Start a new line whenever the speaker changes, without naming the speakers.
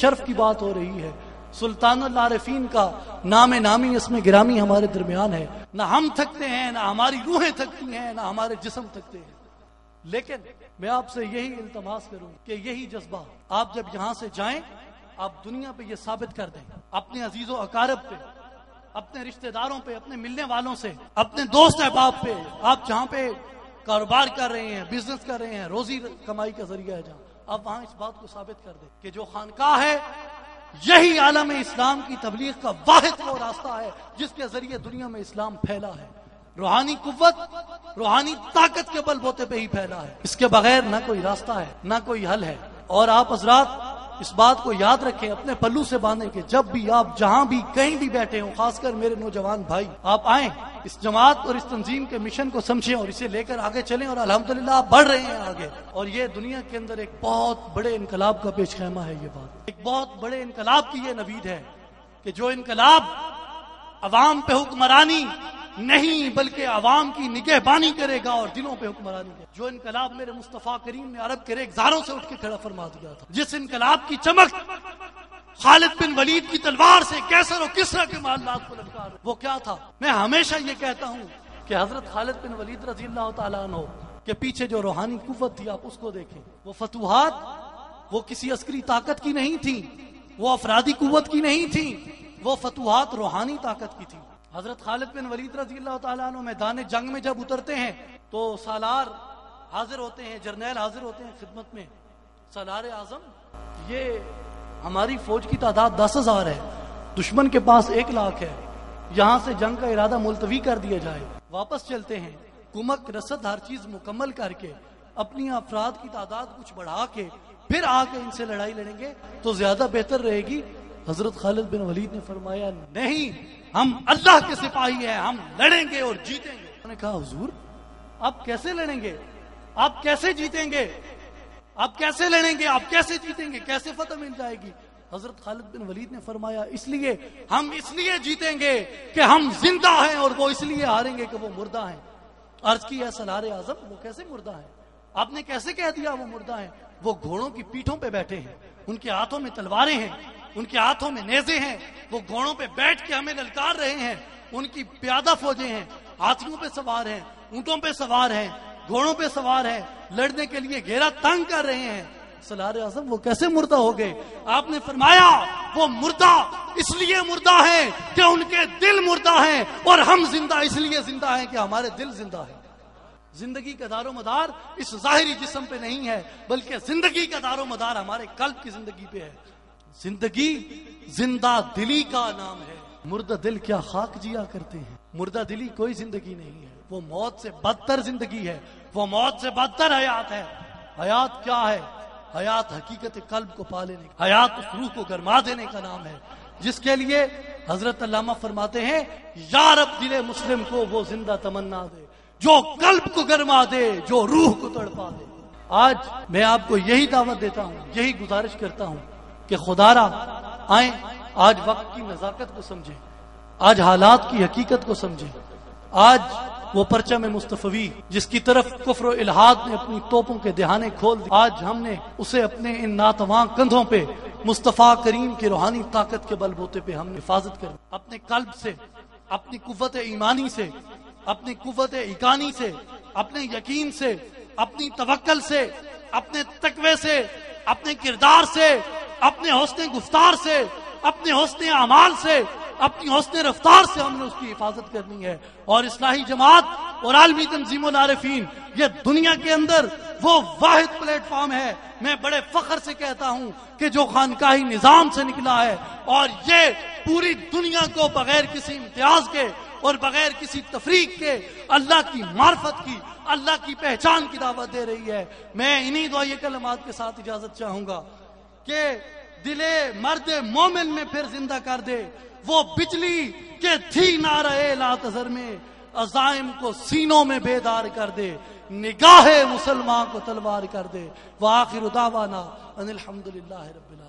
شرف کی بات ہو رہی ہے، سلطان العارفین کا نام نامی اس میں گرامی ہمارے درمیان ہے. نہ ہم تھکتے ہیں، نہ ہماری روحیں تھکتی ہیں، نہ ہمارے جسم تھکتے ہیں. لیکن میں آپ سے یہی التماس کروں کہ یہی جذبہ آپ جب یہاں سے جائیں، آپ دنیا پہ یہ ثابت کر دیں، اپنے عزیز و اقارب پہ، اپنے رشتہ داروں پہ، اپنے ملنے والوں سے، اپنے دوست احباب پہ، آپ جہاں پہ کاروبار کر رہے ہیں، بزنس کر رہے ہیں، روزی کمائی کا ذریعہ ہے جہاں، آپ وہاں اس بات کو ثابت کر دیں کہ جو خانقاہ ہے یہی عالم اسلام کی تبلیغ کا واحد وہ راستہ ہے جس کے ذریعے دنیا میں اسلام پھیلا ہے. روحانی قوت، روحانی طاقت کے بل بوتے پہ ہی پھیلا ہے. اس کے بغیر نہ کوئی راستہ ہے، نہ کوئی حل ہے. اور آپ حضرات اس بات کو یاد رکھیں، اپنے پلو سے باندھیں کہ جب بھی آپ جہاں بھی کہیں بھی بیٹھے ہوں، خاص کر میرے نوجوان بھائی، آپ آئیں، اس جماعت اور اس تنظیم کے مشن کو سمجھیں اور اسے لے کر آگے چلیں. اور الحمدللہ آپ بڑھ رہے ہیں آگے، اور یہ دنیا کے اندر ایک بہت بڑے انقلاب کا پیش خیمہ ہے. یہ بات ایک بہت بڑے انقلاب کی یہ نوید ہے کہ جو انقلاب عوام پہ حکمرانی نہیں بلکہ عوام کی نگہبانی کرے گا اور دلوں پہ حکمرانی کرے گا. جو انقلاب میرے مصطفیٰ کریم نے عرب کے ریگزاروں سے اٹھ کے کھڑا فرما دیا تھا، جس انقلاب کی چمک خالد بن ولید کی تلوار سے کیسر و کسرا کے محلات کو للکار، وہ کیا تھا؟ میں ہمیشہ یہ کہتا ہوں کہ حضرت خالد بن ولید رضی اللہ تعالیٰ عنہ کے پیچھے جو روحانی قوت تھی، آپ اس کو دیکھیں. وہ فتوحات وہ کسی عسکری طاقت کی نہیں تھی، وہ افرادی قوت کی نہیں تھی، وہ فتوحات روحانی طاقت کی تھی. حضرت خالد بن ولید رضی اللہ تعالیٰ عنہ میدان جنگ میں جب اترتے ہیں تو سالار حاضر ہوتے ہیں، جرنیل حاضر ہوتے ہیں خدمت میں. سالار اعظم، یہ ہماری فوج کی تعداد 10,000 ہے، دشمن کے پاس 1 لاکھ ہے، یہاں سے جنگ کا ارادہ ملتوی کر دیا جائے. واپس چلتے ہیں، کمک رسد ہر چیز مکمل کر کے، اپنی افراد کی تعداد کچھ بڑھا کے پھر آ کے ان سے لڑائی لڑیں گے تو زیادہ بہتر رہے گی. حضرت خالد بن ولید نے فرمایا نہیں، ہم اللہ کے سپاہی ہیں، ہم لڑیں گے اور جیتیں گے. انہوں نے کہا حضور آپ کیسے لڑیں گے، آپ کیسے جیتیں گے، آپ کیسے لڑیں گے، آپ کیسے جیتیں گے، کیسے فتح مل جائے گی؟ حضرت خالد بن ولید نے فرمایا ہم اس لیے جیتیں گے کہ ہم زندہ ہیں، اور وہ اس لیے ہاریں گے کہ وہ مردہ ہیں. عرض کی ہے سالار اعظم وہ کیسے مردہ ہیں؟ آپ نے کیسے کہہ دیا وہ مردہ ہیں؟ وہ گھوڑوں کی پیٹھوں پہ بیٹھے ہیں، ان کے ہاتھوں میں تلواریں ہیں، ان کے ہاتھوں میں نیزے ہیں، وہ گھوڑوں پہ بیٹھ کے ہمیں للکار رہے ہیں. ان کی پیادہ فوجیں ہیں، ہاتھیوں پہ سوار ہیں، اونٹوں پہ سوار ہیں، گھوڑوں پہ سوار ہیں، لڑنے کے لیے گھیرا تنگ کر رہے ہیں. سالار اعظم وہ کیسے مردہ ہو گئے؟ آپ نے فرمایا وہ مردہ اس لیے مردہ ہیں کہ ان کے دل مردہ ہیں، اور ہم زندہ اس لیے زندہ ہیں کہ ہمارے دل زندہ ہیں. زندگی کا دار و مدار اس ظاہری جسم پہ نہیں ہے، بلکہ زندگی کا دار و مدار ہمارے قلب کی زندگی پہ ہے. زندگی زندہ دلی کا نام ہے. مردہ دل کیا خاک جیا کرتے ہیں. مردہ دلی کوئی زندگی نہیں ہے، وہ موت سے بدتر زندگی ہے، وہ موت سے بدتر حیات ہے. حیات کیا ہے؟ حیات حقیقت قلب کو پا لینے کا، حیات اس روح کو گرما دینے کا نام ہے، جس کے لیے حضرت علامہ فرماتے ہیں یا رب دل مسلم کو وہ زندہ تمنا دے جو قلب کو گرما دے، جو روح کو تڑپا دے. آج میں آپ کو یہی دعوت دیتا ہوں، یہی گزارش کرتا ہوں کہ خدا را آئیں، آج وقت کی نزاکت کو سمجھیں، آج حالات کی حقیقت کو سمجھیں. آج وہ پرچم مصطفی جس کی طرف کفر و الحاد نے اپنی توپوں کے دہانے کھول دی، آج ہم نے اسے اپنے ان ناتواں کندھوں پہ مصطفیٰ کریم کی روحانی طاقت کے بل بوتے پہ ہم نے حفاظت کرنی. اپنے قلب سے، اپنی قوت ایمانی سے، اپنی قوت ایقانی سے، اپنے یقین سے، اپنی توکل سے، اپنے تقوی سے، اپنے کردار سے، اپنے حسن گفتار سے، اپنے حسن اعمال سے، اپنی حسن رفتار سے ہم نے اس کی حفاظت کرنی ہے. اور اصلاحی جماعت اور عالمی تنظیم العارفین یہ دنیا کے اندر وہ واحد پلیٹ فارم ہے، میں بڑے فخر سے کہتا ہوں کہ جو خانقاہی نظام سے نکلا ہے، اور یہ پوری دنیا کو بغیر کسی امتیاز کے اور بغیر کسی تفریق کے اللہ کی معرفت کی، اللہ کی پہچان کی دعوت دے رہی ہے. میں انہی دعائے کلمات کے ساتھ اجازت چاہوں گا کہ دل مرد مومن میں پھر زندہ کر دے وہ بجلی کہ تھی نعرہ لا تذر میں، عزائم کو سینوں میں بیدار کر دے، نگاہ مسلمان کو تلوار کر دے. وآخر دعوانا ان الحمدللہ رب العالمین.